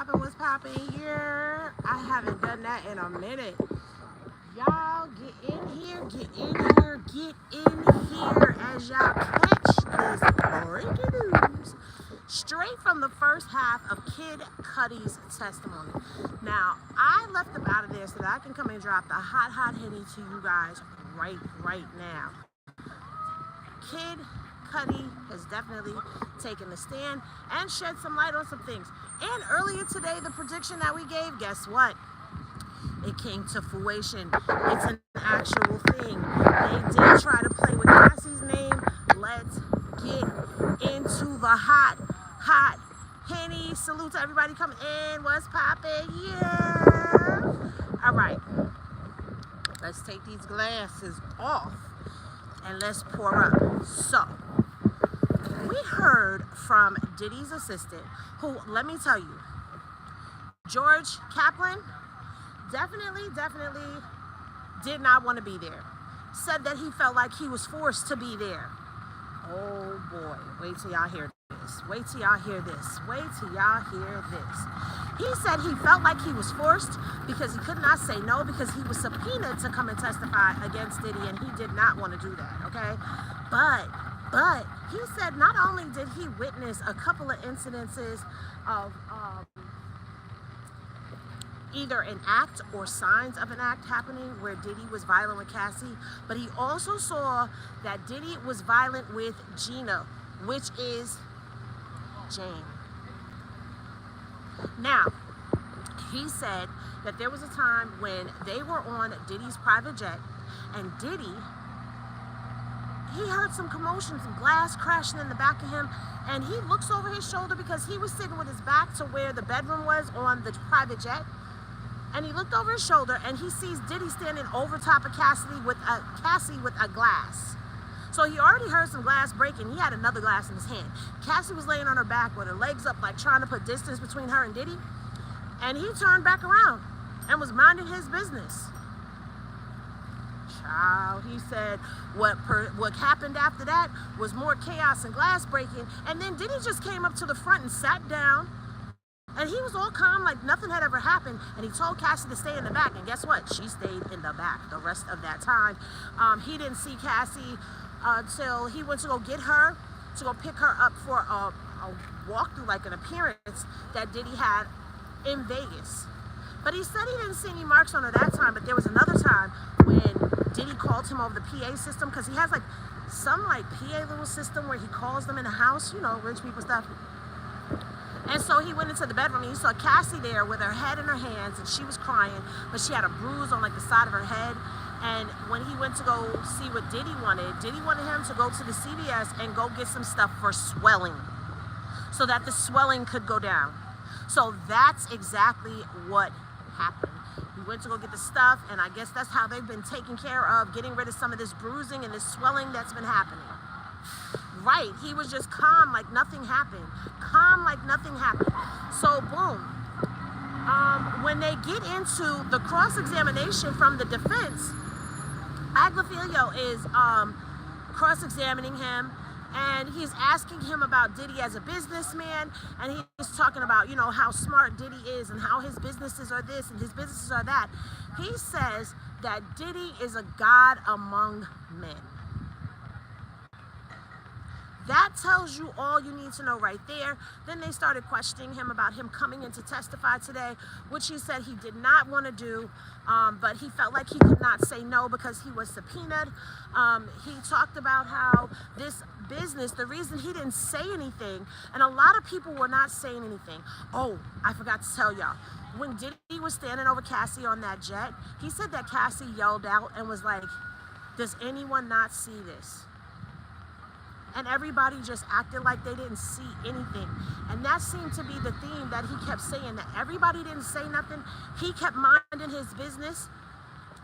What's poppin' here? I haven't done that in a minute. Y'all get in here, get in here, get in here as y'all catch this breaking news straight from the first half of Kid Cudi's testimony. Now, I left them out of there so that I can come and drop the hot henny to you guys right now. Kid Cudi has definitely taken the stand and shed some light on some things. And earlier today, the prediction that we gave, guess what? It came to fruition. It's an actual thing. They did try to play with Cassie's name. Let's get into the hot henny. Salute to everybody coming in. What's poppin'? Yeah. All right. Let's take these glasses off and let's pour up. So, we heard from Diddy's assistant, who, let me tell you, George Kaplan, definitely did not want to be there. Said that he felt like he was forced to be there. Oh boy, wait till y'all hear this. Wait till y'all hear this. Wait till y'all hear this. He said he felt like he was forced because he could not say no because he was subpoenaed to come and testify against Diddy and he did not want to do that, okay? But he said not only did he witness a couple of incidences of either an act or signs of an act happening where Diddy was violent with Cassie, but he also saw that Diddy was violent with Gina, which is Jane. Now, he said that there was a time when they were on Diddy's private jet and Diddy, he heard some commotion, some glass crashing in the back of him, and he looks over his shoulder because he was sitting with his back to where the bedroom was on the private jet. And he looked over his shoulder and he sees Diddy standing over top of Cassie with a glass. So he already heard some glass breaking. He had another glass in his hand. Cassie was laying on her back with her legs up, like trying to put distance between her and Diddy. And he turned back around and was minding his business. Child, he said what happened after that was more chaos and glass breaking. And then Diddy just came up to the front and sat down. And he was all calm, like nothing had ever happened. And he told Cassie to stay in the back. And guess what? She stayed in the back the rest of that time. He didn't see Cassie until he went to go get her, to go pick her up for a walkthrough, like an appearance that Diddy had in Vegas. But he said he didn't see any marks on her that time. But there was another time when Diddy called him over the PA system, because he has like some like PA little system where he calls them in the house, you know, rich people stuff. And so he went into the bedroom and he saw Cassie there with her head in her hands and she was crying, but she had a bruise on like the side of her head. And when he went to go see what Diddy wanted him to go to the CVS and go get some stuff for swelling so that the swelling could go down. So that's exactly what happened. He went to go get the stuff, and I guess that's how they've been taking care of getting rid of some of this bruising and this swelling that's been happening. Right, he was just calm like nothing happened. Calm like nothing happened. So boom. When they get into the cross-examination from the defense, Aglafilio is cross-examining him, and he's asking him about Diddy as a businessman, and he's talking about, you know, how smart Diddy is and how his businesses are this and his businesses are that. He says that Diddy is a god among men. That tells you all you need to know right there. Then they started questioning him about him coming in to testify today, which he said he did not want to do, but he felt like he could not say no because he was subpoenaed. He talked about how this business, the reason he didn't say anything, and a lot of people were not saying anything. Oh, I forgot to tell y'all. When Diddy was standing over Cassie on that jet, he said that Cassie yelled out and was like, "Does anyone not see this?" And everybody just acted like they didn't see anything. And that seemed to be the theme that he kept saying, that everybody didn't say nothing. He kept minding his business,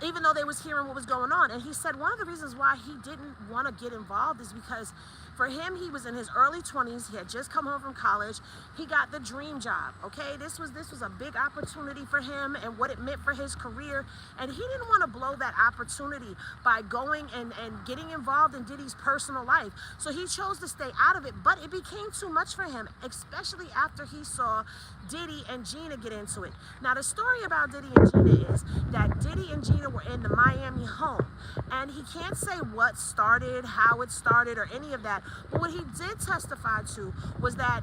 even though they was hearing what was going on. And he said one of the reasons why he didn't want to get involved is because For him, he was in his early 20s. He had just come home from college. He got the dream job, okay? This was a big opportunity for him and what it meant for his career. And he didn't want to blow that opportunity by going and getting involved in Diddy's personal life. So he chose to stay out of it, but it became too much for him, especially after he saw Diddy and Gina get into it. Now, the story about Diddy and Gina is that Diddy and Gina were in the Miami home, and he can't say what started, how it started, or any of that. But what he did testify to was that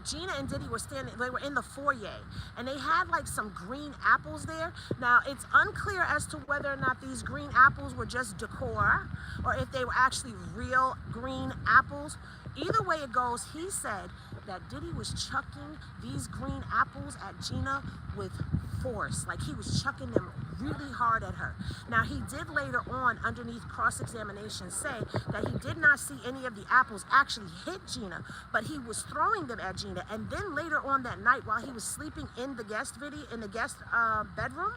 Gina and Diddy were they were in the foyer, and they had like some green apples there. Now, it's unclear as to whether or not these green apples were just decor or if they were actually real green apples. Either way it goes, he said that Diddy was chucking these green apples at Gina with force. Like, he was chucking them really hard at her. Now, he did later on, underneath cross-examination, say that he did not see any of the apples actually hit Gina, but he was throwing them at Gina. And then later on that night, while he was sleeping in the guest bedroom,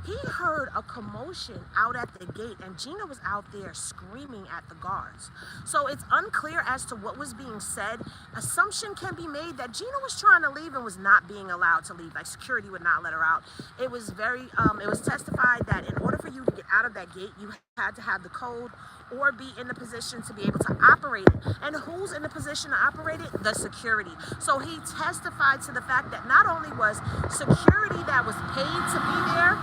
he heard a commotion out at the gate, and Gina was out there screaming at the guards. So it's unclear as to what was being said. Assumption can be made that Gina was trying to leave and was not being allowed to leave. Like, security would not let her out. It was it was testified that in order for you to get out of that gate, you had to have the code or be in the position to be able to operate it. And who's in the position to operate it? The security. So he testified to the fact that not only was security that was paid to be there,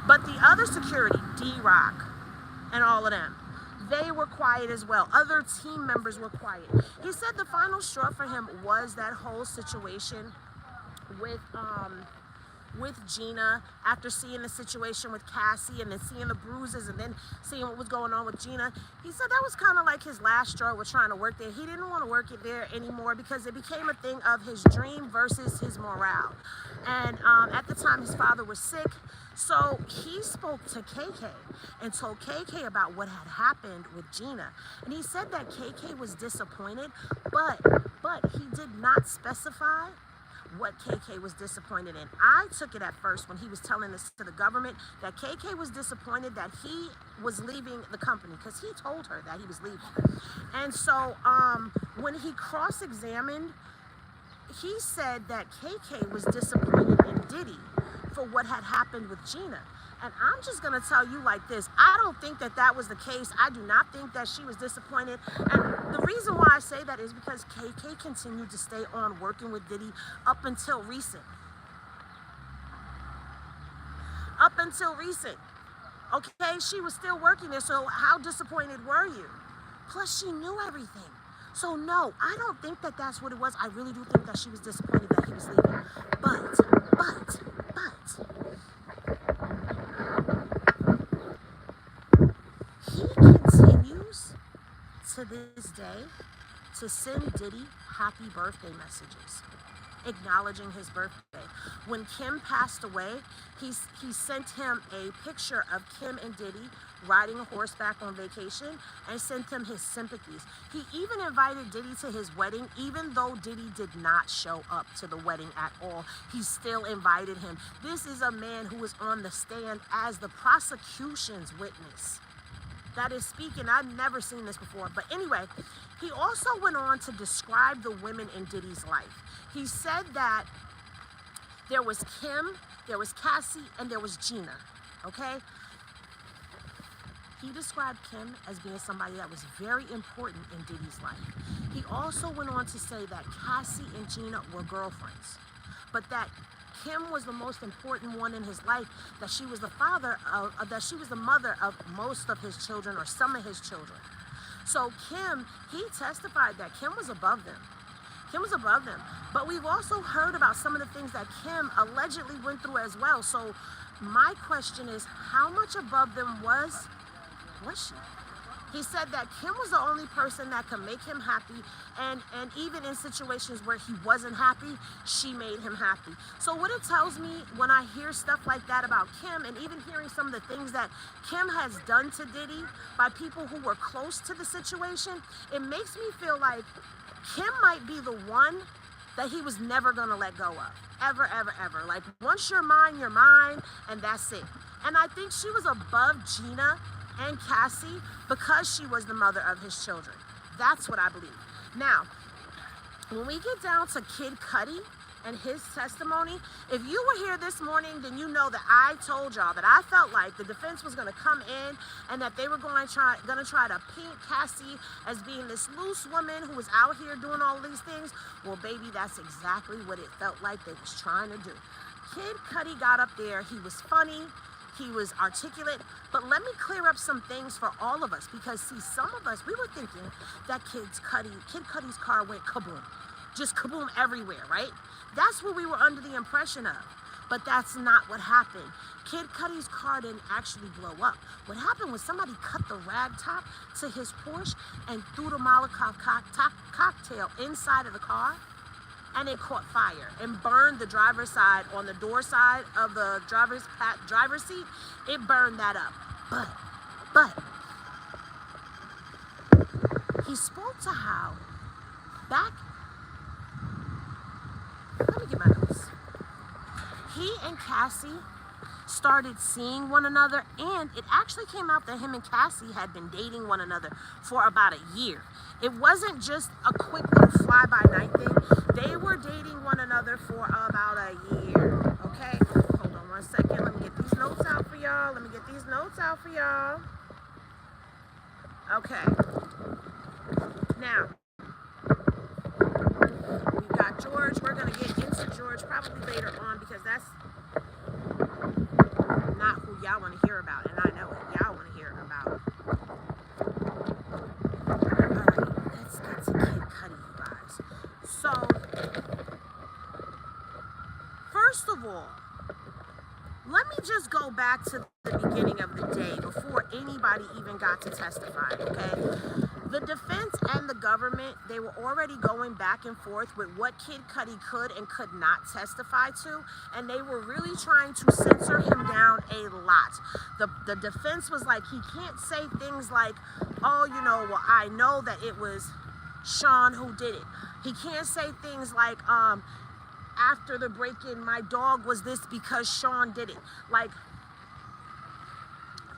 but the other security, D-Rock and all of them, they were quiet as well. Other team members were quiet. He said the final straw for him was that whole situation with Gina, after seeing the situation with Cassie and then seeing the bruises and then seeing what was going on with Gina. He said that was kind of like his last straw with trying to work there. He didn't want to work it there anymore because it became a thing of his dream versus his morale. And at the time, his father was sick. So he spoke to KK and told KK about what had happened with Gina. And he said that KK was disappointed, but he did not specify what KK was disappointed in. I took it at first when he was telling this to the government that KK was disappointed that he was leaving the company because he told her that he was leaving. And so when he cross-examined, he said that KK was disappointed in Diddy for what had happened with Gina. And I'm just going to tell you like this. I don't think that that was the case. I do not think that she was disappointed. And the reason why I say that is because KK continued to stay on working with Diddy up until recent. Up until recent. Okay, she was still working there. So how disappointed were you? Plus, she knew everything. So no, I don't think that that's what it was. I really do think that she was disappointed that he was leaving. But, he continues to this day to send Diddy happy birthday messages, acknowledging his birthday. When Kim passed away, he sent him a picture of Kim and Diddy riding a horseback on vacation and sent him his sympathies. He even invited Diddy to his wedding, even though Diddy did not show up to the wedding at all. He still invited him. This is a man who was on the stand as the prosecution's witness. That is speaking. I've never seen this before. But anyway, he also went on to describe the women in Diddy's life. He said that there was Kim, there was Cassie, and there was Gina, okay? He described Kim as being somebody that was very important in Diddy's life. He also went on to say that Cassie and Gina were girlfriends, but that Kim was the most important one in his life, that she was the mother of most of his children or some of his children. So Kim, he testified that Kim was above them. Kim was above them. But we've also heard about some of the things that Kim allegedly went through as well. So my question is, how much above them was she? He said that Kim was the only person that could make him happy, and even in situations where he wasn't happy, she made him happy. So what it tells me when I hear stuff like that about Kim, and even hearing some of the things that Kim has done to Diddy by people who were close to the situation, it makes me feel like Kim might be the one that he was never going to let go of. Ever, ever, ever. Like, once you're mine, and that's it. And I think she was above Gina and Cassie because she was the mother of his children. That's what I believe. Now, when we get down to Kid Cudi and his testimony, if you were here this morning, then you know that I told y'all that I felt like the defense was going to come in and that they were going to try to paint Cassie as being this loose woman who was out here doing all these things. Well, baby, that's exactly what it felt like they was trying to do. Kid Cudi got up there. He was funny. He was articulate. But let me clear up some things for all of us, because, see, some of us, we were thinking that Kid Cudi's car went kaboom. Just kaboom everywhere, right? That's what we were under the impression of. But that's not what happened. Kid Cudi's car didn't actually blow up. What happened was somebody cut the rag top to his Porsche and threw the Molotov cocktail inside of the car, and it caught fire and burned the driver's side, on the door side of the driver's seat. It burned that up. But he spoke to how back. Let me get my notes. He and Cassie started seeing one another, and it actually came out that him and Cassie had been dating one another for about a year. It wasn't just a quick little fly-by-night thing. They were dating one another for about a year, okay? Hold on one second. Let me get these notes out for y'all. Okay. Now, we got George. We're going to get into George probably later on, because that's not who y'all want to hear about, and I know what y'all want to hear about. All right, let's get to Kid Cudi, you guys. So, first of all, let me just go back to the beginning of the day before anybody even got to testify, okay? The defense and the government, they were already going back and forth with what Kid Cudi could and could not testify to, and they were really trying to censor him down a lot. The defense was like, he can't say things like, oh, you know, well, I know that it was Sean who did it. He can't say things like, after the break-in, my dog was this because Sean did it. Like,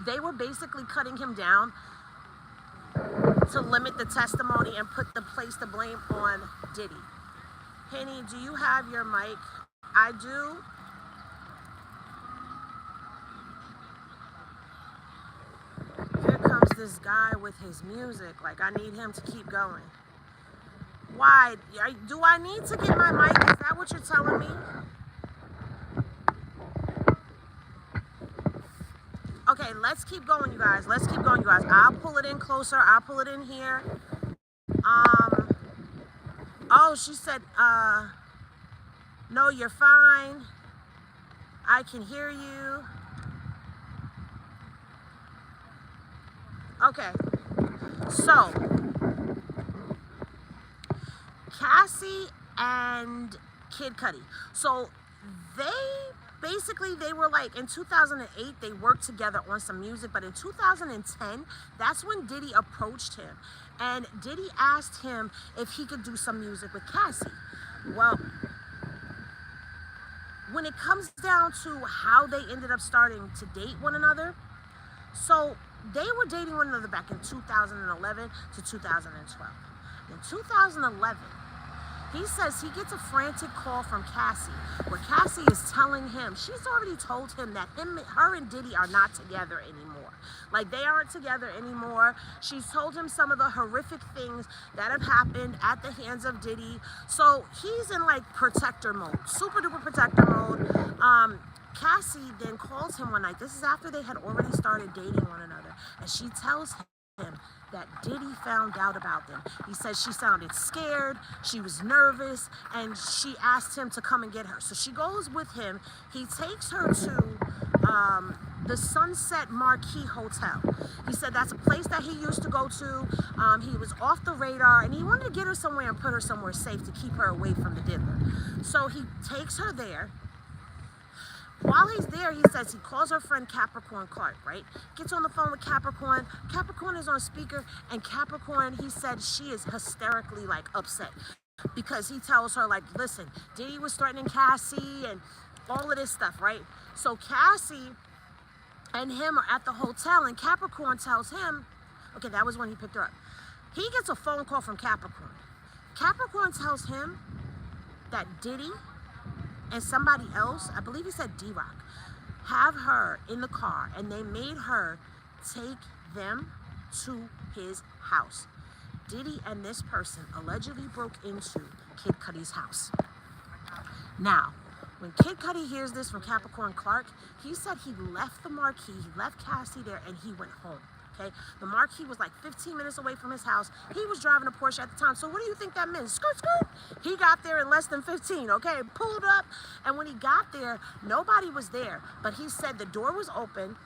they were basically cutting him down to limit the testimony and put the place to blame on Diddy. Henny, do you have your mic? I do. Here comes this guy with his music. Like, I need him to keep going. Why? Do I need to get my mic? Is that what you're telling me? Okay, let's keep going, you guys. I'll pull it in closer. I'll pull it in here. Oh, she said, no, you're fine. I can hear you. Okay. So, Cassie and Kid Cudi. So, they were like, in 2008, they worked together on some music, but in 2010, that's when Diddy approached him. And Diddy asked him if he could do some music with Cassie. Well, when it comes down to how they ended up starting to date one another, so they were dating one another back in 2011 to 2012. In 2011, he says he gets a frantic call from Cassie, where Cassie is telling him, she's already told him that her and Diddy are not together anymore. Like, they aren't together anymore. She's told him some of the horrific things that have happened at the hands of Diddy. So he's in like protector mode, super duper protector mode. Cassie then calls him one night. This is after they had already started dating one another. And she tells him that Diddy found out about them. He says she sounded scared, she was nervous, and she asked him to come and get her. So she goes with him. He takes her to the Sunset Marquee Hotel. He said that's a place that he used to go to. He was off the radar, and he wanted to get her somewhere and put her somewhere safe to keep her away from the diddler. So he takes her there. While he's there, he says he calls her friend Capricorn Clark, right? Gets on the phone with Capricorn. Capricorn is on speaker, and Capricorn, he said she is hysterically, like, upset. Because he tells her, like, listen, Diddy was threatening Cassie and all of this stuff, right? So Cassie and him are at the hotel, and Capricorn tells him, okay, that was when he picked her up. He gets a phone call from Capricorn. Capricorn tells him that Diddy and somebody else, I believe he said D-Rock, have her in the car, and they made her take them to his house. Diddy and this person allegedly broke into Kid Cudi's house. Now, when Kid Cudi hears this from Capricorn Clark, he said he left the Marquis, he left Cassie there, and he went home. Okay, the Marquis was like 15 minutes away from his house. He was driving a Porsche at the time. So what do you think that meant? Skirt, skirt. He got there in less than 15, okay? Pulled up, and when he got there, nobody was there. But he said the door was open.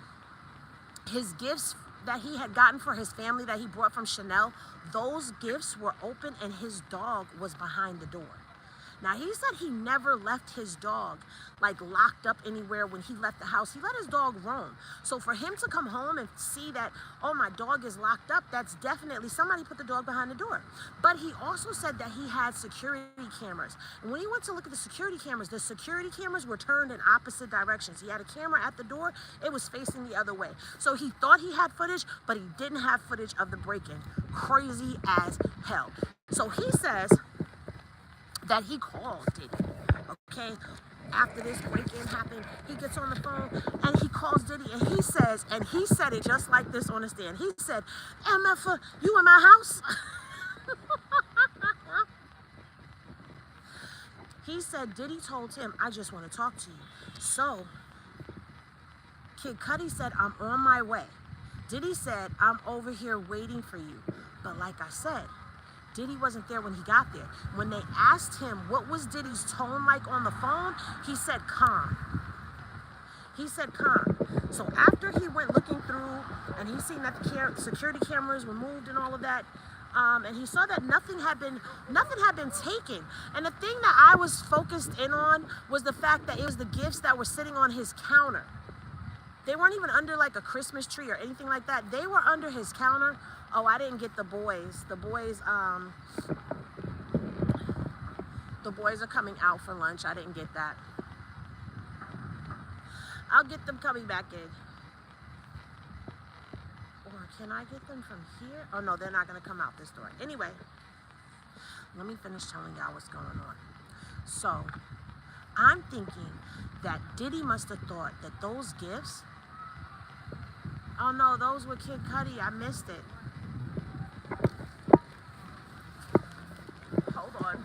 His gifts that he had gotten for his family that he brought from Chanel, those gifts were open, and his dog was behind the door. Now, he said he never left his dog like locked up anywhere when he left the house. He let his dog roam. So for him to come home and see that, oh, my dog is locked up, that's definitely somebody put the dog behind the door. But he also said that he had security cameras. And when he went to look at the security cameras were turned in opposite directions. He had a camera at the door. It was facing the other way. So he thought he had footage, but he didn't have footage of the break-in. Crazy as hell. So he says that he called Diddy, okay? After this break-in happened, he gets on the phone and he calls Diddy, and he says, and he said it just like this on the stand. He said, MF, you in my house? He said Diddy told him, I just want to talk to you. So Kid Cudi said, I'm on my way. Diddy said, I'm over here waiting for you. But like I said, Diddy wasn't there when he got there. When they asked him what was Diddy's tone like on the phone, he said calm. He said calm. So after he went looking through and he seen that the security cameras were moved and all of that, and he saw that nothing had been taken. And the thing that I was focused in on was the fact that it was the gifts that were sitting on his counter. They weren't even under like a Christmas tree or anything like that. They were under his counter. Oh, I didn't get the boys. The boys are coming out for lunch. I didn't get that. I'll get them coming back in. Or can I get them from here? Oh, no, they're not going to come out this door. Anyway, let me finish telling y'all what's going on. So, I'm thinking that Diddy must have thought that those gifts, oh no, those were Kid Cudi. I missed it. Hold on.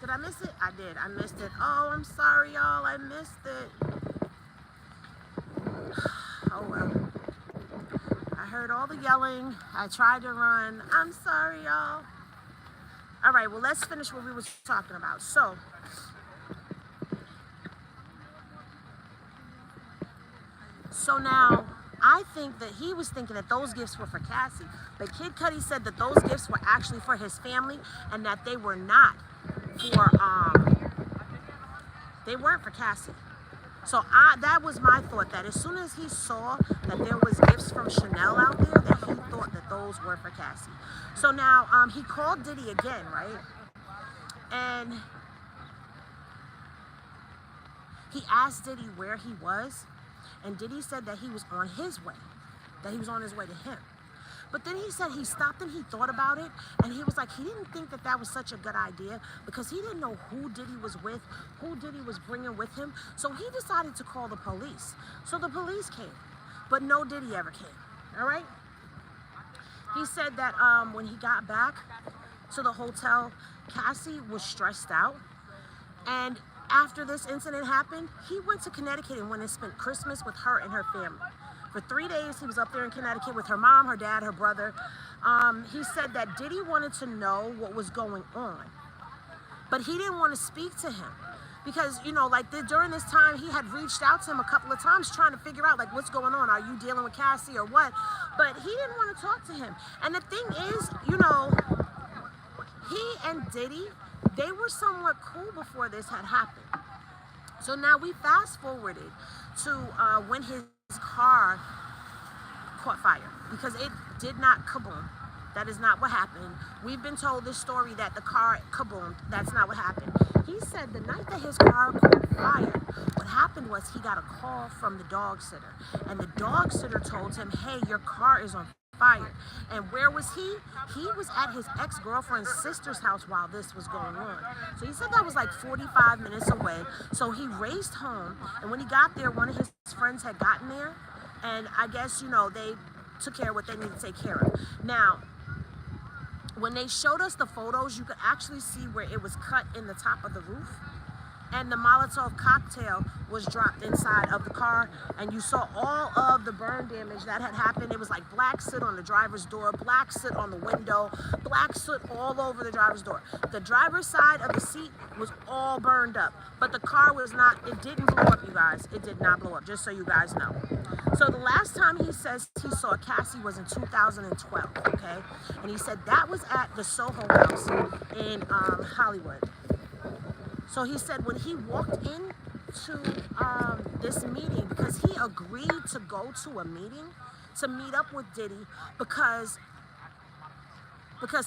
Did I miss it? I did. I missed it. Oh, I'm sorry, y'all. I missed it. Oh well. I heard all the yelling. I tried to run. I'm sorry, y'all. All right, well, let's finish what we was talking about. So now, I think that he was thinking that those gifts were for Cassie, but Kid Cudi said that those gifts were actually for his family and that they were not for, they weren't for Cassie. So that was my thought, that as soon as he saw that there was gifts from Chanel out there, that he thought that those were for Cassie. So now, he called Diddy again, right? And he asked Diddy where he was. And Diddy said that he was on his way, that he was on his way to him. But then he said he stopped and he thought about it, and he was like, he didn't think that that was such a good idea because he didn't know who Diddy was with, who Diddy was bringing with him. So he decided to call the police. So the police came, but no Diddy ever came, all right? He said that when he got back to the hotel, Cassie was stressed out, and after this incident happened, he went to Connecticut and went and spent Christmas with her and her family. For 3 days, he was up there in Connecticut with her mom, her dad, her brother. He said that Diddy wanted to know what was going on, but he didn't want to speak to him because, you know, like during this time, he had reached out to him a couple of times trying to figure out, like, what's going on? Are you dealing with Cassie or what? But he didn't want to talk to him. And the thing is, you know, he and Diddy, they were somewhat cool before this had happened. So now we fast forwarded to when his car caught fire, because it did not kaboom. That is not what happened. We've been told this story that the car kaboomed. That's not what happened. He said the night that his car caught fire, what happened was he got a call from the dog sitter, and the dog sitter told him, hey, your car is on fired. And where was he? He was at his ex-girlfriend's sister's house while this was going on. So he said that was like 45 minutes away. So he raced home, and when he got there, one of his friends had gotten there, and I guess, you know, they took care of what they needed to take care of. Now, when they showed us the photos, you could actually see where it was cut in the top of the roof, and the Molotov cocktail was dropped inside of the car, and you saw all of the burn damage that had happened. It was like black soot on the driver's door, black soot on the window, black soot all over the driver's door. The driver's side of the seat was all burned up, but the car was not, it didn't blow up, you guys. It did not blow up, just so you guys know. So the last time he says he saw Cassie was in 2012, okay? And he said that was at the Soho House in Hollywood. So he said when he walked into this meeting, because he agreed to go to a meeting to meet up with Diddy because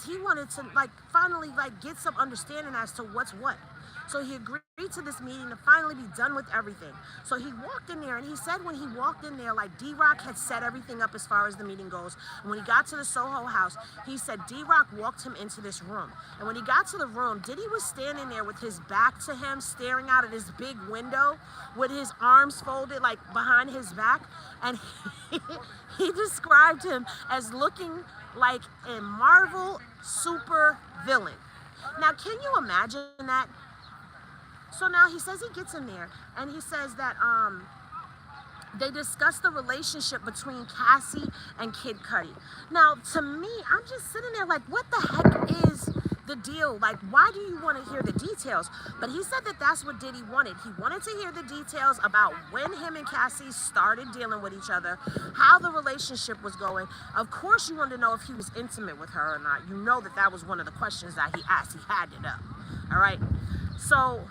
he wanted to finally get some understanding as to what's what. So he agreed to this meeting to finally be done with everything. So he walked in there, and he said when he walked in there, D-Rock had set everything up as far as the meeting goes. And when he got to the Soho House, he said D-Rock walked him into this room. And when he got to the room, Diddy was standing there with his back to him, staring out at this big window with his arms folded behind his back. And he described him as looking like a Marvel super villain. Now, can you imagine that? So now he says he gets in there, and he says that they discuss the relationship between Cassie and Kid Cudi. Now, to me, I'm just sitting there what the heck is the deal? Why do you want to hear the details? But he said that that's what Diddy wanted. He wanted to hear the details about when him and Cassie started dealing with each other, how the relationship was going. Of course, you wanted to know if he was intimate with her or not. You know that was one of the questions that he asked. He had it up. All right. So,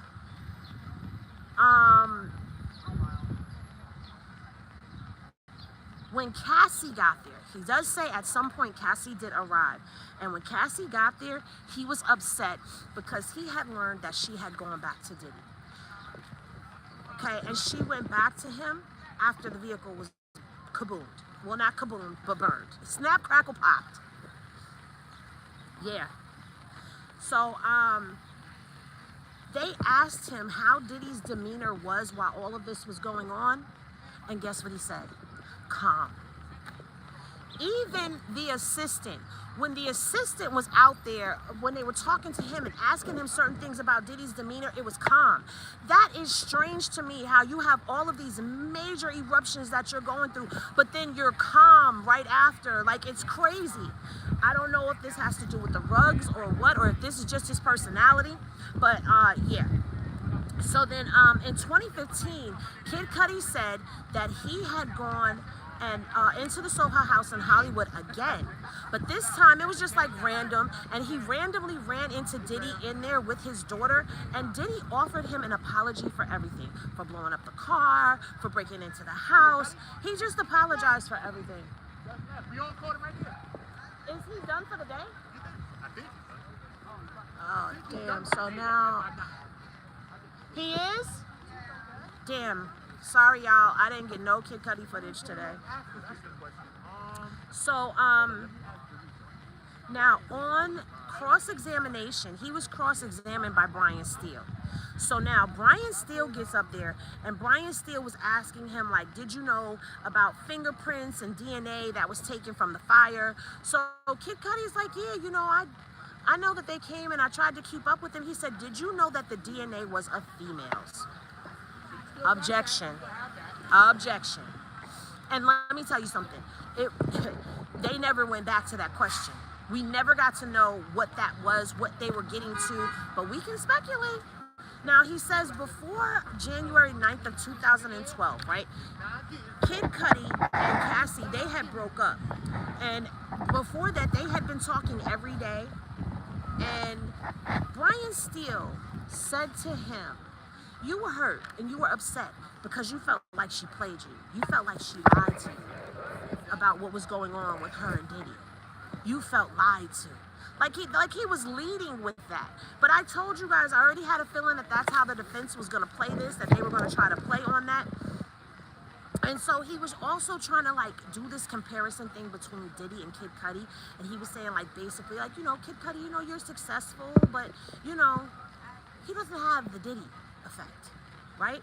when Cassie got there, he does say at some point Cassie did arrive. And when Cassie got there, he was upset because he had learned that she had gone back to Diddy. Okay, and she went back to him after the vehicle was kaboomed. Well, not kaboomed, but burned. Snap, crackle, popped. Yeah. So, they asked him how Diddy's demeanor was while all of this was going on. And guess what he said? Calm. Even the assistant, when the assistant was out there, when they were talking to him and asking him certain things about Diddy's demeanor, it was calm. That is strange to me, how you have all of these major eruptions that you're going through, but then you're calm right after. It's crazy. I don't know if this has to do with the rugs or what, or if this is just his personality, but yeah. So then in 2015, Kid Cudi said that he had gone and into the Soho House in Hollywood again. But this time it was just random, and he randomly ran into Diddy in there with his daughter, and Diddy offered him an apology for everything, for blowing up the car, for breaking into the house. He just apologized for everything. We all caught him right here. Is he done for the day? I think. Oh, damn. So now he is? Damn. Sorry, y'all. I didn't get no Kid Cudi footage today. So, now on cross-examination, he was cross-examined by Brian Steele. So now Brian Steele gets up there, and Brian Steele was asking him, did you know about fingerprints and DNA that was taken from the fire? So Kid Cudi's yeah, I know that they came, and I tried to keep up with them. He said, did you know that the DNA was of females? Objection. Objection. And let me tell you something. They never went back to that question. We never got to know what that was, what they were getting to, but we can speculate. Now, he says before January 9th of 2012, right, Kid Cudi and Cassie, they had broke up. And before that, they had been talking every day. And Brian Steele said to him, you were hurt and you were upset because you felt like she played you. You felt like she lied to you about what was going on with her and Diddy. You felt lied to. Like he was leading with that. But I told you guys, I already had a feeling that that's how the defense was going to play this, that they were going to try to play on that. And so he was also trying to like do this comparison thing between Diddy and Kid Cudi, and he was saying like basically like, you know, Kid Cudi, you know, you're successful, but you know, he doesn't have the Diddy effect, right?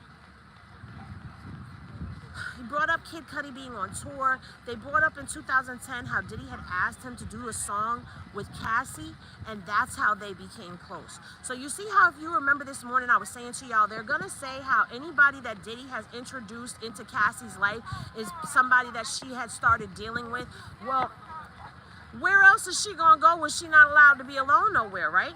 He brought up Kid Cudi being on tour. They brought up in 2010 how Diddy had asked him to do a song with Cassie, and that's how they became close. So you see how, if you remember this morning, I was saying to y'all, they're gonna say how anybody that Diddy has introduced into Cassie's life is somebody that she had started dealing with. Well, where else is she gonna go when she's not allowed to be alone nowhere, right?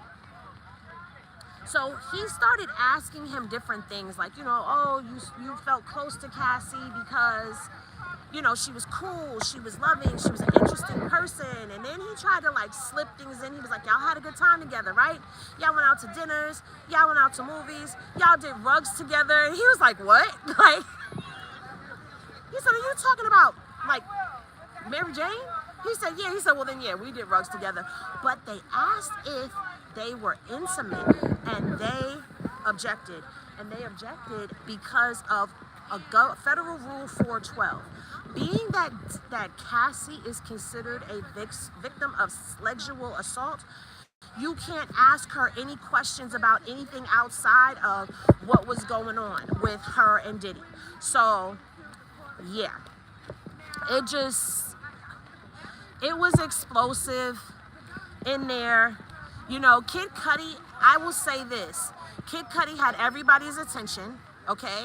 So he started asking him different things like, you know, oh, you felt close to Cassie because, you know, she was cool, she was loving, she was an interesting person. And then he tried to like slip things in. He was like, y'all had a good time together, right? Y'all went out to dinners, y'all went out to movies, y'all did rugs together. And he was like, what? Like, he said, are you talking about like Mary Jane? He said, yeah. He said, well then, yeah, we did rugs together. But they asked if they were intimate, and they objected. And they objected because of a federal rule 412. Being that Cassie is considered a victim of sexual assault, you can't ask her any questions about anything outside of what was going on with her and Diddy. So, yeah, it was explosive in there. You know, Kid Cudi, I will say this. Kid Cudi had everybody's attention, okay?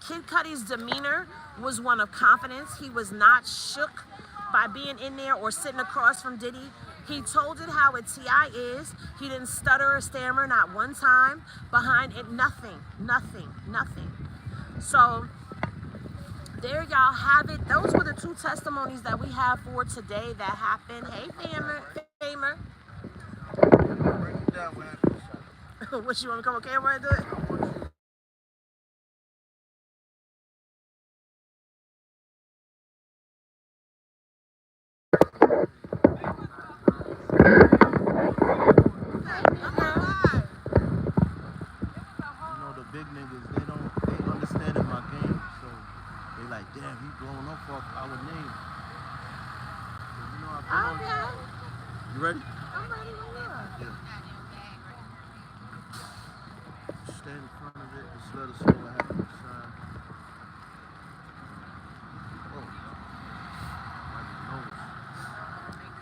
Kid Cudi's demeanor was one of confidence. He was not shook by being in there or sitting across from Diddy. He told it how a T.I. is. He didn't stutter or stammer, not one time. Behind it, nothing. So, there y'all have it. Those were the two testimonies that we have for today that happened. Hey, Famer. What, you want to come on camera and do it? Big niggas, they understand my game, so they like, damn, he blowing up off our name. You know, Okay. You ready? I'm ready when you are. Yeah. Stand in front of it, just let us know what happened inside.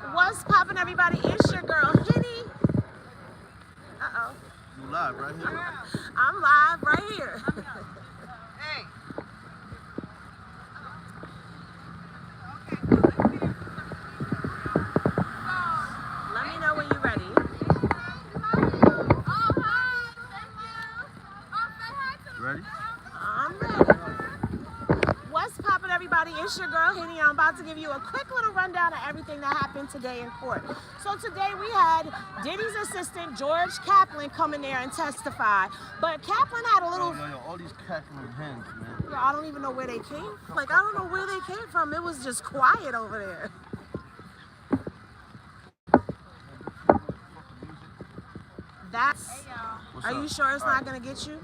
Oh. What's poppin', everybody? It's your girl, Henny. Uh-oh. You live right here? I'm live right here. Hey. Let me know when you're ready. You ready? I'm ready. What's poppin', everybody? It's your girl, Henny. I'm about to give you a quick little rundown of everything that happened today in court. So today we had Diddy's assistant, George Kaplan, come in there and testify. But Kaplan had a little... Yo, all these cackling hens, man. I don't even know where they came from. Like, I don't know where they came from. It was just quiet over there. That's... Hey, y'all. What's Are up? you sure it's All not right. going to get you?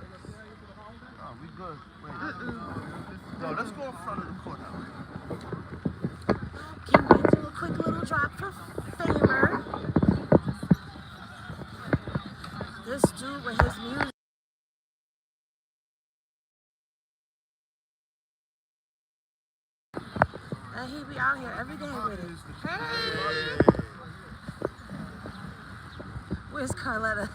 Oh, we good. Wait. No, let's go in front of the courthouse. Can we do a quick little drop for Famer? This dude with his music. And he be out here every day with it. Hey! Where's Carletta?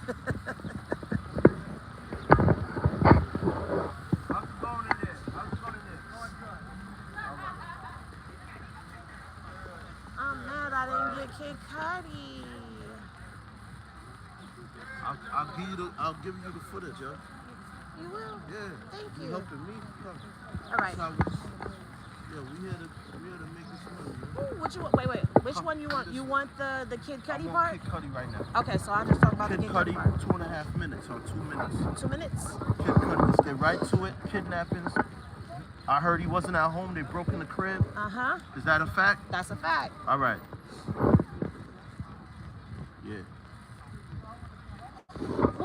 I'm mad I didn't get Kid Cudi. I'll give you the footage, yo. You will? Yeah. Thank You you. helping me? Come. All right. Yeah, we here to make this money. Ooh, what you want? Wait. Which one you want? You want the Kid Cudi I part? want Kid Cudi right now. Okay, so I'll just talk about Kid the Kid Cudi part. Cudi, 2.5 minutes or 2 minutes. 2 minutes? Kid Cudi, let's get right to it. Kidnappings. I heard he wasn't at home. They broke in the crib. Uh-huh. Is that a fact? That's a fact. All right. Yeah.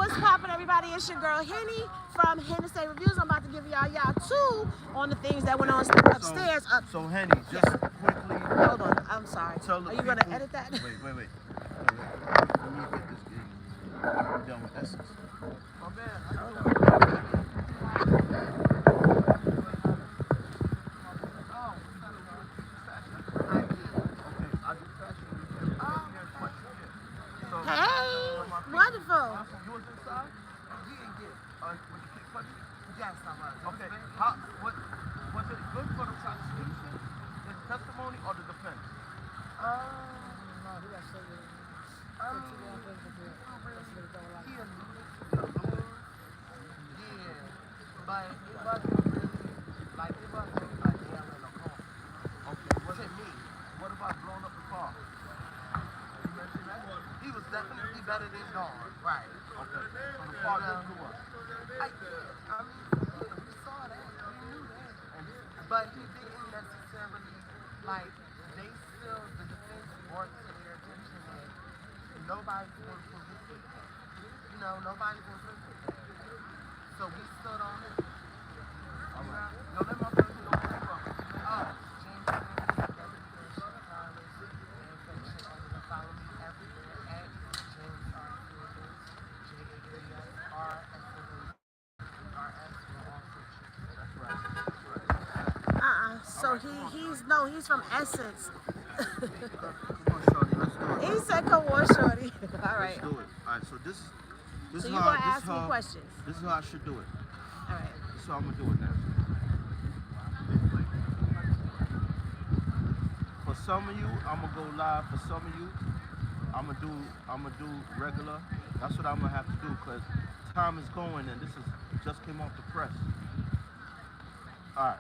what's poppin', everybody? It's your girl Henny from Henny Say Reviews. I'm about to give y'all two on the things that went on upstairs. So Henny, just quickly. Hold on, I'm sorry. Are you gonna edit that? Wait. Let me get this gig. I'm done with Essence. My bad. Hold on. Hey, wonderful. You was inside? You didn't get with the kick buddy? Yes, I was. Okay. Was it good for the prosecution, his testimony, or the defense? No, he got so good. But it wasn't really, like, it wasn't like damn in a car. Okay. To me. What about blowing up the car? You mentioned that? He was definitely better than Dawn. Right. Okay. So the car just blew up. I mean, we saw that. We knew that. But he didn't necessarily, like, the defense brought to their attention that nobody's going to prove it. You know, nobody's going to prove it. So we stood on it. All right. No, let my friend know where you're from. James follow me everywhere at James He's from Essence. Come on, shorty, let's do it. He said, "Come on, shorty." All right. Let's do it. All right. So this So is you're how gonna ask me questions. This is how I should do it. All right. This is how I'm gonna do it now. For some of you, I'm gonna go live. For some of you, I'm gonna do regular. That's what I'm gonna have to do because time is going and this is just came off the press. All right,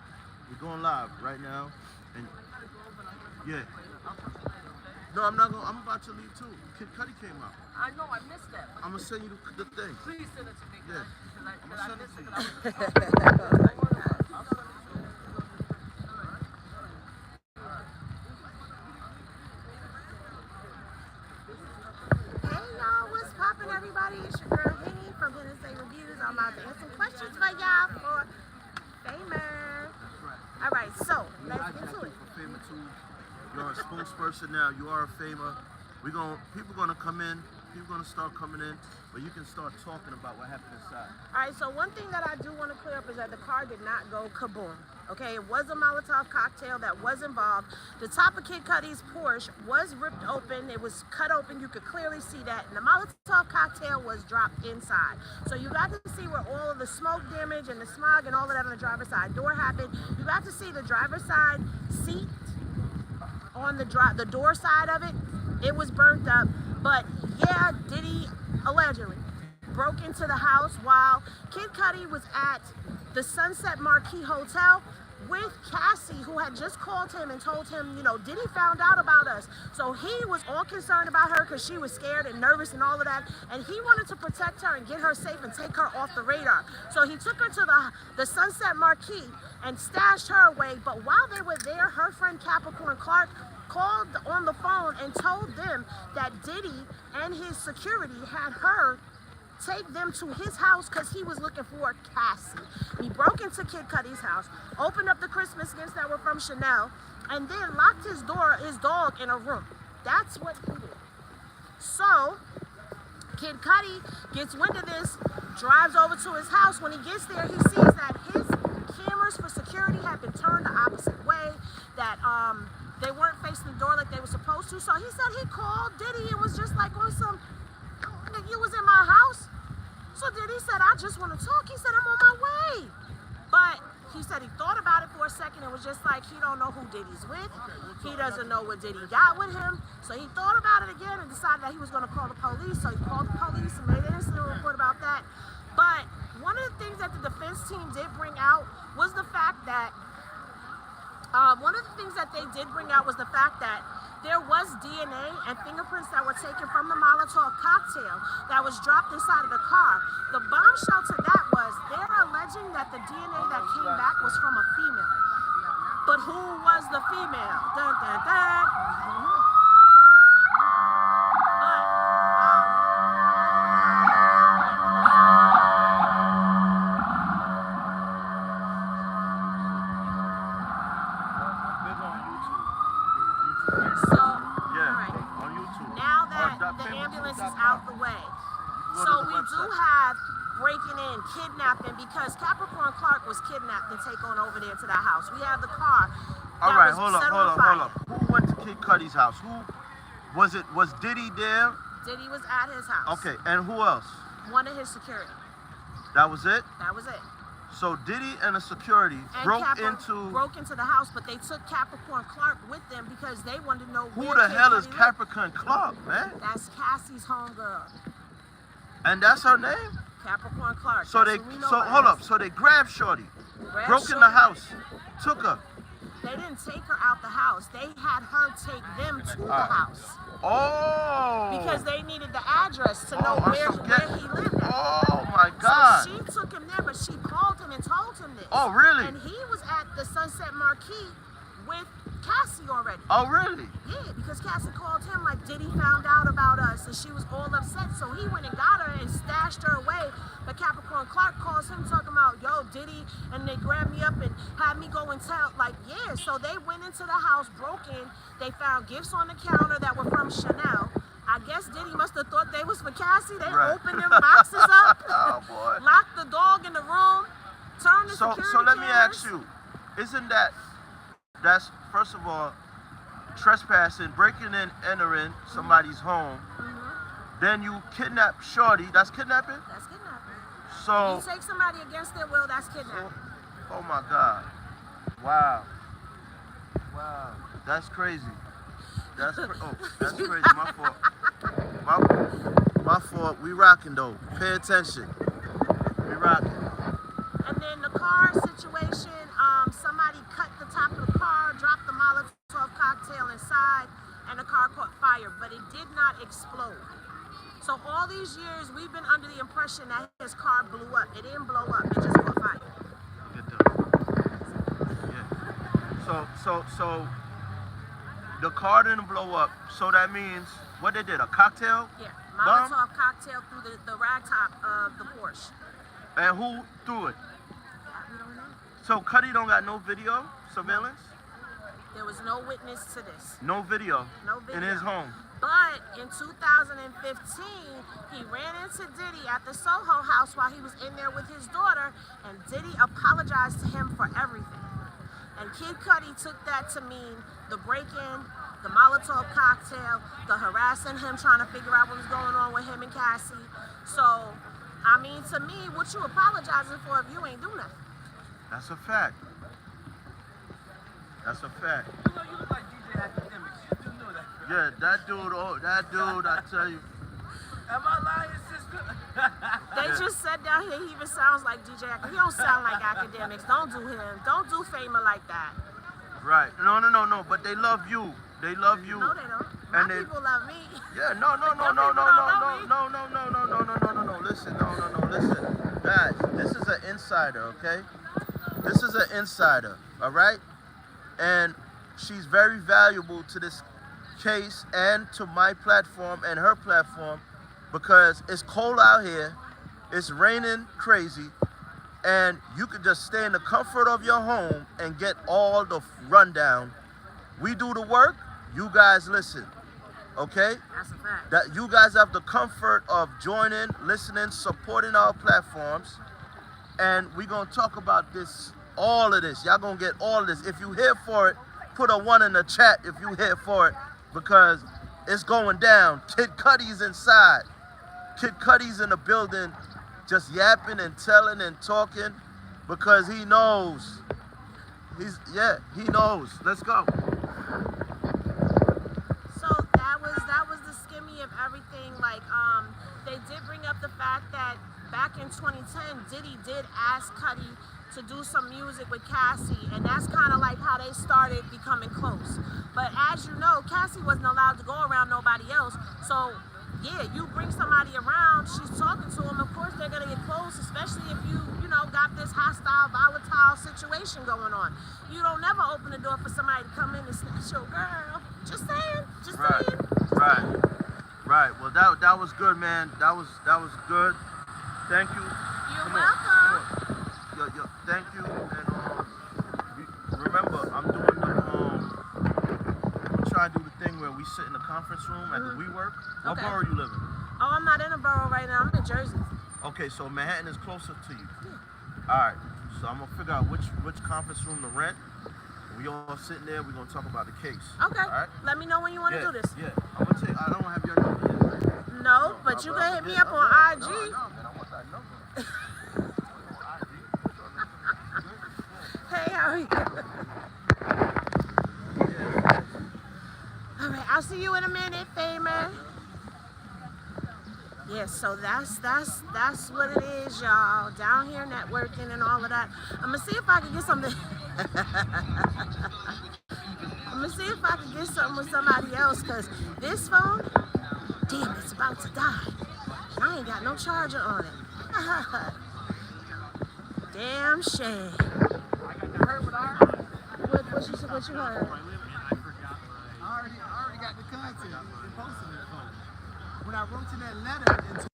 we're going live right now, and yeah. No, I'm not going. I'm about to leave too. Kid Cudi came out. I know, I missed that. I'm gonna send you the thing. Please send it to me. Yeah. I'm gonna send it to you. Hey y'all, what's poppin', everybody? It's your girl Henny from Henny Say Reviews. I'm about to answer some questions for y'all for Famer. All right, so let's get to it. For Famer 2, you're a spokesperson now. You are a Famer. People gonna come in. People gonna start coming in, but you can start talking about what happened inside. All right, so one thing that I do want to clear up is that the car did not go kaboom. Okay, it was a Molotov cocktail that was involved. The top of Kid Cudi's Porsche was ripped open. It was cut open. You could clearly see that. And the Molotov cocktail was dropped inside. So you got to see where all of the smoke damage and the smog and all of that on the driver's side door happened. You got to see the driver's side seat on the door side of it. It was burnt up. But yeah, Diddy allegedly broke into the house while Kid Cudi was at the Sunset Marquis Hotel with Cassie, who had just called him and told him, you know, Diddy found out about us. So he was all concerned about her because she was scared and nervous and all of that. And he wanted to protect her and get her safe and take her off the radar. So he took her to the Sunset Marquis and stashed her away. But while they were there, her friend Capricorn Clark called on the phone and told them that Diddy and his security had her take them to his house because he was looking for Cassie. He broke into Kid Cudi's house, opened up the Christmas gifts that were from Chanel, and then locked his dog in a room. That's what he did. So Kid Cudi gets wind of this, drives over to his house. When he gets there, he sees that his cameras for security had been turned the opposite way, that they weren't facing the door like they were supposed to. So he said he called Diddy and was just like on some, you was in my house? So Diddy said, I just want to talk. He said, I'm on my way. But he said he thought about it for a second and was just like, he don't know who Diddy's with. He doesn't know what Diddy got with him. So he thought about it again and decided that he was going to call the police. So he called the police and made an incident report about that. But one of the things that the defense team did bring out was the fact that there was DNA and fingerprints that were taken from the Molotov cocktail that was dropped inside of the car. The bombshell to that was they're alleging that the DNA that came back was from a female. But who was the female? Dun, dun, dun. But in kidnapping because Capricorn Clark was kidnapped and taken over there to that house. We have the car. All right, hold up. Who went to Kid Cudi's house? Who was it? Was Diddy there? Diddy was at his house. Okay, and who else? One of his security. That was it? That was it. So Diddy and the security broke into the house, but they took Capricorn Clark with them because they wanted to know who where the Kid hell is Cudi Capricorn Clark, man? That's Cassie's homegirl. And that's her name? Capricorn Clark. So hold up. So they grabbed Shorty, broke in the house, took her. They didn't take her out the house. They had her take them to the house. Oh. Because they needed the address to know where he lived at. Oh my God. So she took him there, but she called him and told him this. Oh really? And he was at the Sunset Marquee with Cassie already. Oh really? Yeah, because Cassie called him like Diddy found out about us and she was all upset. So he went and got her and stashed her away. But Capricorn Clark calls him talking about, yo, Diddy, and they grabbed me up and had me go and tell, like, yeah. So they went into the house, broke in. They found gifts on the counter that were from Chanel. I guess Diddy must have thought they was for Cassie. They opened them boxes up, oh, boy. locked the dog in the room, turned the security So let me cameras. ask you, isn't that's first of all, trespassing, breaking and entering somebody's home, then you kidnap Shorty, that's kidnapping? That's kidnapping. So you take somebody against their will, that's kidnapping. Oh my God. Wow. That's crazy. That's crazy. My fault. My fault. We rocking though. Pay attention. We rocking. And then the car situation, somebody cut the top of the car, dropped the Molotov cocktail inside, and the car caught fire, but it did not explode. So all these years, we've been under the impression that his car blew up. It didn't blow up. It just caught fire. Get that. Yeah. So the car didn't blow up. So that means what they did? A cocktail? Yeah. Molotov cocktail through the rag top of the Porsche. And who threw it? We don't know. So Cudi don't got no video surveillance? There was no witness to this. No video. No video. In his home. But in 2015, he ran into Diddy at the Soho house while he was in there with his daughter, and Diddy apologized to him for everything. And Kid Cudi took that to mean the break-in, the Molotov cocktail, the harassing him, trying to figure out what was going on with him and Cassie. So, I mean, to me, what you apologizing for if you ain't do nothing? That's a fact. That's a fact. You know, you look like DJ Academics. You do know that. Yeah, that dude, I tell you. Am I lying, sister? They just said down here he even sounds like DJ. He don't sound like Academics. Don't do him. Don't do Famer like that. Right. No. But they love you. They love you. No, they don't. And My people love me. Yeah, no. Listen, guys, this is an insider, okay? This is an insider, all right? And she's very valuable to this case and to my platform and her platform because it's cold out here, it's raining crazy, and you could just stay in the comfort of your home and get all the rundown. We do the work, you guys listen, okay? That's a fact. That you guys have the comfort of joining, listening, supporting our platforms, and we're gonna talk about this, all of this. Y'all gonna get all of this. If you here for it, put a 1 in the chat if you here for it, because it's going down. Kid Cudi's inside. Kid Cudi's in the building, just yapping and telling and talking, because he knows. He knows. Let's go. So that was the skimmy of everything. Like, they did bring up the fact that back in 2010, Diddy did ask Cudi to do some music with Cassie, and that's kind of like how they started becoming close. But as you know, Cassie wasn't allowed to go around nobody else. So yeah, you bring somebody around, she's talking to him, of course they're gonna get close, especially if you got this hostile, volatile situation going on. You don't never open the door for somebody to come in and snatch your girl. Just saying. Right. Well, that was good, man. That was good. Thank you. You're welcome. Yo, thank you. And remember, I'm trying to do the thing where we sit in the conference room at the WeWork. What borough you live in? Oh, I'm not in a borough right now. I'm in Jersey. Okay, so Manhattan is closer to you. Yeah. All right. So I'm gonna figure out which conference room to rent. We all sitting there. We're gonna talk about the case. Okay. All right. Let me know when you want to do this. Yeah. I'm gonna take. I don't have your number yet. Right? No, but you can hit me up on IG. No, man. I want that number. Hey, how are you? All right, I'll see you in a minute, Famer. Yeah, so that's what it is, y'all. Down here networking and all of that. I'm gonna see if I can get something. I'm gonna see if I can get something with somebody else, cause this phone, damn, it's about to die. I ain't got no charger on it. Damn shame. You heard what I heard? What you heard? I already got the content and posted it for you. When I wrote you that letter and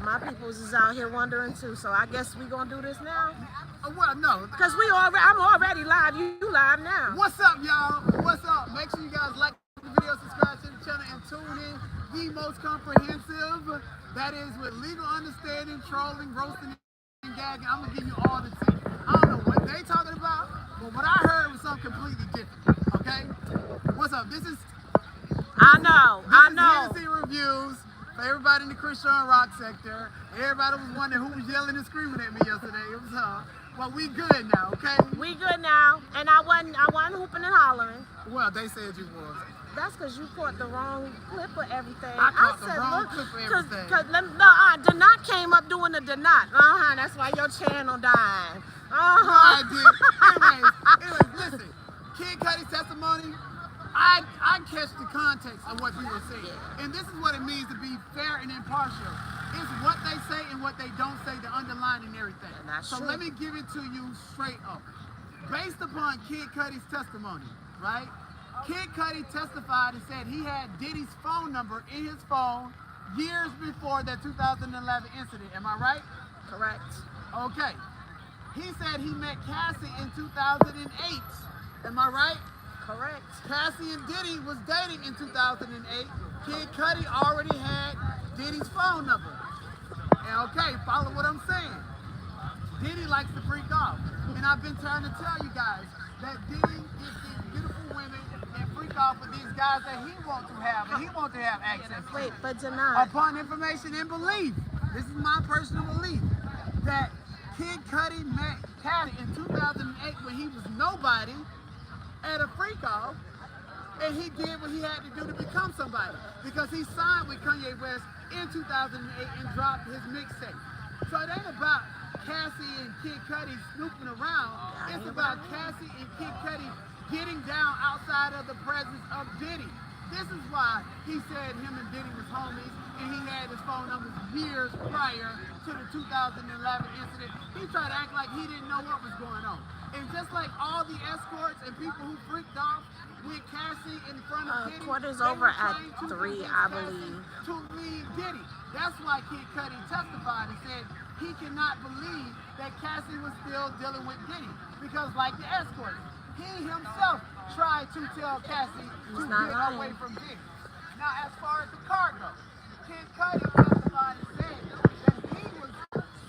My peoples is out here wondering too, so I guess we gonna do this now. well, no. Cause I'm already live. You live now. What's up, y'all? What's up? Make sure you guys like the video, subscribe to the channel, and tune in. The most comprehensive, that is with legal understanding, trolling, roasting, and gagging. I'm gonna give you all the tea. I don't know what they talking about, but what I heard was something completely different. Okay? What's up? This is I know. Hennessy Reviews for everybody in the Christian rock sector. Everybody was wondering who was yelling and screaming at me yesterday. It was her. Well, we good now, okay? We good now, and I wasn't hooping and hollering. Well, they said you was. That's because you caught the wrong clip of everything. I caught the wrong clip of everything. Denot came up doing the Denot. That's why your channel died. I did. Anyways, listen. Kid Cudi's testimony, I catch the context of what he was saying. And this is what it means to be fair and impartial. It's what they say and what they don't say, the underlining everything. So true. let me give it to you straight up. Based upon Kid Cudi's testimony, right? Kid Cudi testified and said he had Diddy's phone number in his phone years before that 2011 incident. Am I right? Correct. Okay. He said he met Cassie in 2008. Am I right? Correct. Cassie and Diddy was dating in 2008. Kid Cudi already had Diddy's phone number. And okay, follow what I'm saying. Diddy likes to freak off. And I've been trying to tell you guys that Diddy is these beautiful women and freak off with these guys that he wants to have and he wants to have access to. Wait, but Denot. Upon information and belief, this is my personal belief, that Kid Cudi met Cassie in 2008 when he was nobody at a freak off, and he did what he had to do to become somebody, because he signed with Kanye West in 2008 and dropped his mixtape. So it ain't about Cassie and Kid Cudi snooping around. It's about Cassie and Kid Cudi getting down outside of the presence of Diddy. This is why he said him and Diddy was homies, and he had his phone numbers years prior to the 2011 incident. He tried to act like he didn't know what was going on. And just like all the escorts and people who freaked off with Cassie in front of Diddy, Court is they over were at trying to 3, convince I Cassie believe. to leave Diddy. That's why Kid Cudi testified and said he cannot believe that Cassie was still dealing with Diddy, because like the escorts, he himself tried to tell Cassie to get away from Diddy. Now, as far as the car goes, Kid Cudi testified and said that he was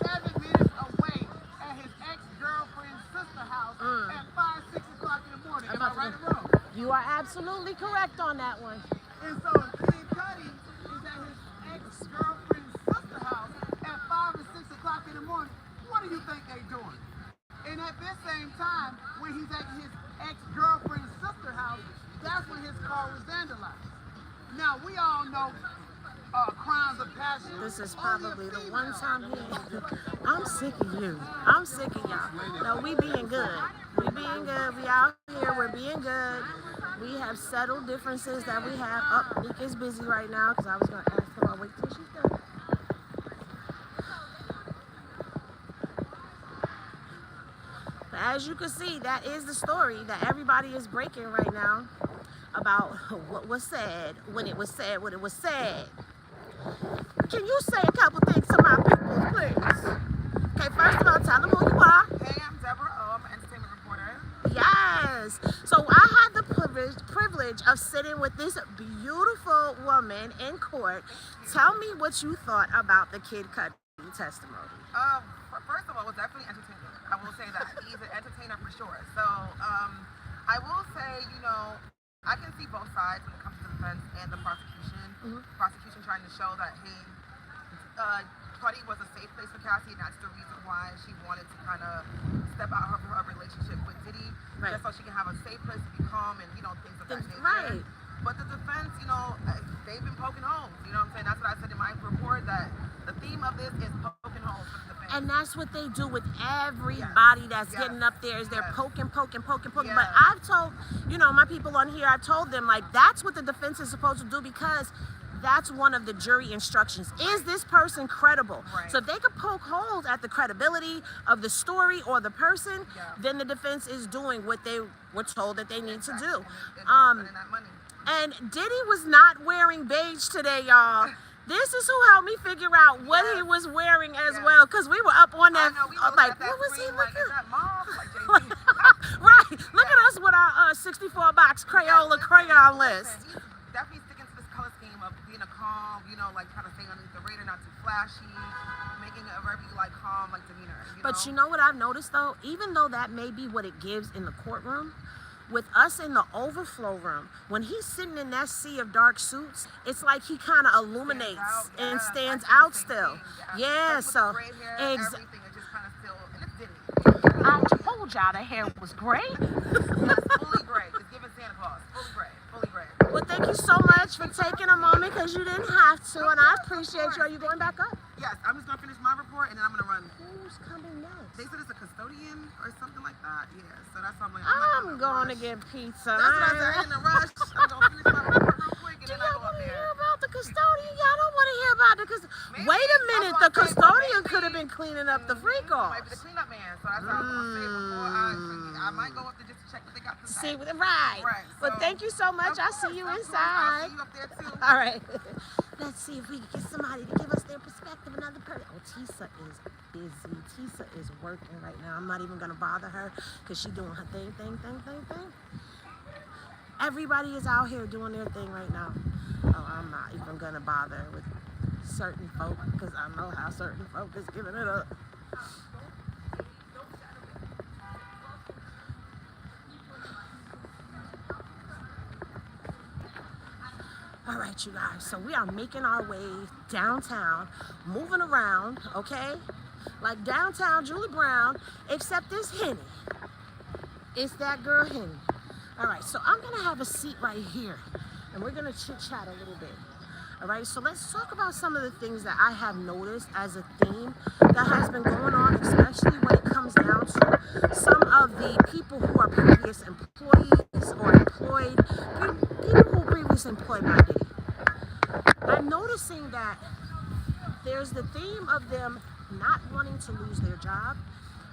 7 minutes away at his ex-girlfriend's sister's house at 5, 6 o'clock in the morning. Am I right or wrong? You are absolutely correct on that one. And so Kid Cudi is at his ex-girlfriend's sister's house at 5 or 6 o'clock in the morning. What do you think they're doing? And at this same time, when he's at his ex-girlfriend's sister's house, that's when his car was vandalized. Now, we all know crimes of passion. This is probably the one time I'm sick of you. I'm sick of y'all. No, we being good. We being good. We out here. We're being good. We have settled differences that we have. Nick is busy right now because I was going to ask her. I'll wait till she's done. as you can see, that is the story that everybody is breaking right now about what was said when it was said what it was said. Can you say a couple things to my people, please? Okay, first of all, tell them who you are. Hey, I'm Deborah O. I'm an entertainment reporter. Yes. So I had the privilege of sitting with this beautiful woman in court. Tell me what you thought about the Kid Cudi testimony. First of all, it was definitely entertaining. I will say that. He's an entertainer for sure. So, I will say, I can see both sides when it comes to the defense and the prosecution. Prosecution trying to show that, hey, Cudi was a safe place for Cassie, and that's the reason why she wanted to kind of step out of her relationship with Diddy, just so she can have a safe place to be calm and, things of that nature. Right. But the defense, they've been poking holes. You know what I'm saying? That's what I said in my report, that the theme of this is poking holes for the defense. And that's what they do with everybody that's getting up there, is they're poking. Yes. But I've told, my people on here, I told them, like, that's what the defense is supposed to do, because that's one of the jury instructions. Is this person credible? Right. So if they could poke holes at the credibility of the story or the person, then the defense is doing what they were told that they need to do. And Diddy was not wearing beige today, y'all. This is who helped me figure out what he was wearing as well, because we were up on that. Like, what was he looking? Is that mauve? Like Jay-Z. Right. Look at us with our 64 box Crayola crayon list. He's definitely sticking to this color scheme of being a calm, like kind of staying underneath the radar, not too flashy, making a very calm demeanor. But you know what I've noticed though? Even though that may be what it gives in the courtroom, with us in the overflow room, when he's sitting in that sea of dark suits, it's like he kind of illuminates and stands out still. Yeah, so everything is just kind of still, and it's Diddy. I told y'all the hair was gray. Yes, fully gray. It's giving Santa Claus. Fully gray. Well, thank you so much for taking a moment, because you didn't have to, and I appreciate you. Are you going back up? Yes, I'm just gonna finish my report and then I'm gonna run. Who's coming next? They said it's a custodian or something like that. Yeah, so that's something. I'm going to get pizza. That's what I said. In a rush. I'm gonna finish my report real quick and then I go up there. Hear about the custodian? Y'all don't want to hear about the custodian. Wait a minute, the custodian could have been cleaning up the freak offs. Might be the cleanup man. So that's what I was gonna say before I might go up there just to check what they got to say. Right. But thank you so much. I'll see you inside. I'll see you up there too. All right. Let's see if we can get somebody to give us their perspective. Another person. Oh, Tisa is busy. Tisa is working right now. I'm not even going to bother her because she's doing her thing. Everybody is out here doing their thing right now. Oh, I'm not even going to bother with certain folk because I know how certain folk is giving it up. All right, you guys, so we are making our way downtown, moving around, okay? Like downtown Julie Brown, except this Henny. It's that girl Henny. All right, so I'm gonna have a seat right here, and we're gonna chit-chat a little bit. All right, so let's talk about some of the things that I have noticed as a theme that has been going on, especially when it comes down to some of the people who are previous employees or employed, people who were previously employed by Diddy. I'm noticing that there's the theme of them not wanting to lose their job.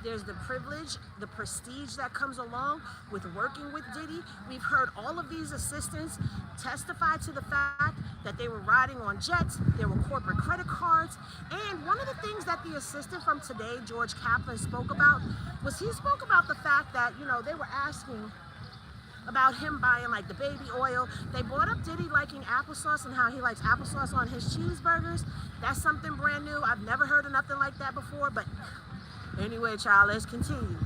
There's the privilege, the prestige that comes along with working with Diddy. We've heard all of these assistants testify to the fact that they were riding on jets, there were corporate credit cards, and one of the things that the assistant from Today, George Kaplan, spoke about was he spoke about the fact that, they were asking about him buying like the baby oil. They brought up Diddy liking applesauce and how he likes applesauce on his cheeseburgers. That's something brand new. I've never heard of nothing like that before, but anyway, child, let's continue.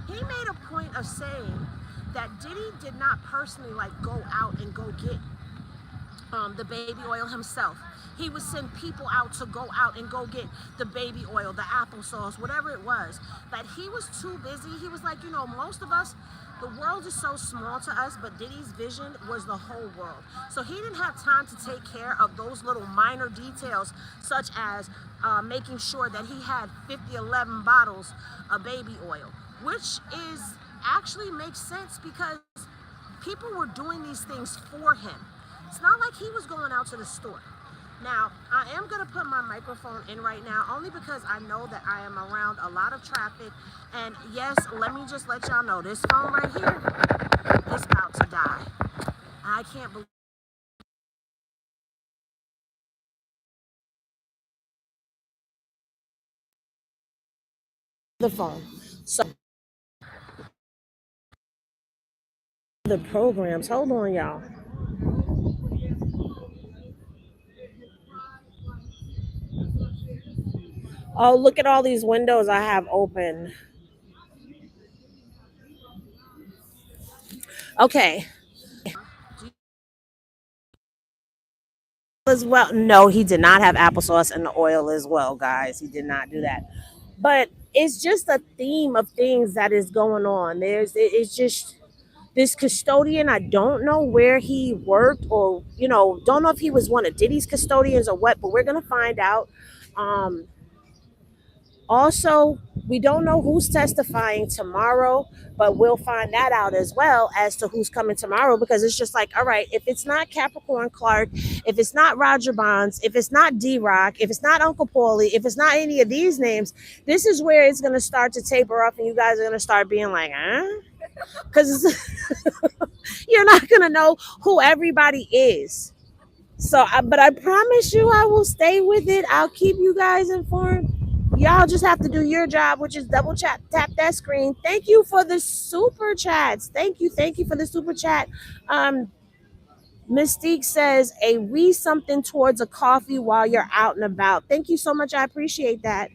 He made a point of saying that Diddy did not personally go out and go get the baby oil himself. He would send people out to go out and go get the baby oil, the applesauce, whatever it was. That he was too busy. He was like, most of us, the world is so small to us, but Diddy's vision was the whole world. So he didn't have time to take care of those little minor details, such as making sure that he had 11 bottles of baby oil, which actually makes sense because people were doing these things for him. It's not like he was going out to the store. Now, I am going to put my microphone in right now only because I know that I am around a lot of traffic. And yes, let me just let y'all know this phone right here is about to die. I can't believe the phone. So, the programs, hold on, y'all. Oh, look at all these windows I have open. Okay. As well. No, he did not have applesauce in the oil as well, guys. He did not do that. But it's just a theme of things that is going on. It's just this custodian. I don't know where he worked, or don't know if he was one of Diddy's custodians or what. But we're gonna find out. Um, Also, we don't know who's testifying tomorrow, but we'll find that out as well as to who's coming tomorrow, because it's just like, all right, if it's not Capricorn Clark, if it's not Roger Bonds, if it's not D Rock, if it's not Uncle Paulie, if it's not any of these names, this is where it's going to start to taper off, and you guys are going to start being like, huh? Because you're not going to know who everybody is. So, but I promise you, I will stay with it. I'll keep you guys informed. Y'all just have to do your job, which is double tap that screen. Thank you for the super chats. Thank you for the super chat. Um, Mystique says a wee something towards a coffee while you're out and about. Thank you so much. I appreciate that.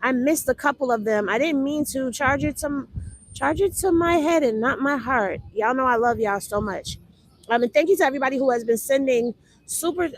I missed a couple of them. I didn't mean to charge it to my head and not my heart. Y'all know I love y'all so much. And thank you to everybody who has been sending super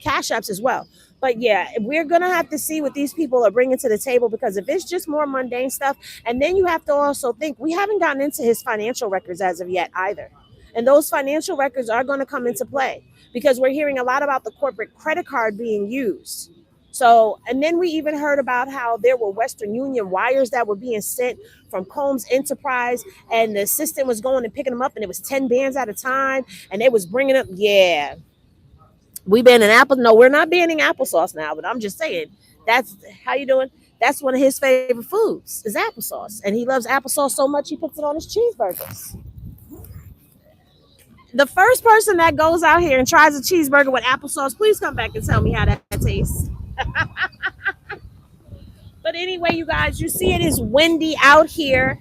cash apps as well. But yeah, we're gonna have to see what these people are bringing to the table, because if it's just more mundane stuff, and then you have to also think we haven't gotten into his financial records as of yet either, and those financial records are going to come into play because we're hearing a lot about the corporate credit card being used. So, and then we even heard about how there were Western Union wires that were being sent from Combs Enterprise, and the assistant was going and picking them up, and it was 10 bands at a time, and they was bringing up, yeah, we banning apple. No, we're not banning applesauce now, but I'm just saying that's how you doing. That's one of his favorite foods is applesauce, and he loves applesauce so much he puts it on his cheeseburgers. The first person that goes out here and tries a cheeseburger with applesauce, please come back and tell me how that tastes. But anyway, you guys, you see it is windy out here.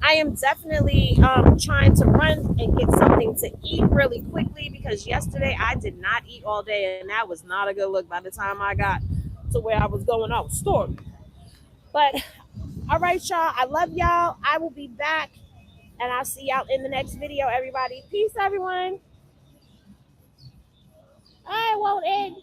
I am definitely trying to run and get something to eat really quickly, because yesterday I did not eat all day, and that was not a good look by the time I got to where I was going. I was storming. But all right, y'all. I love y'all. I will be back, and I'll see y'all in the next video, everybody. Peace, everyone. I won't end.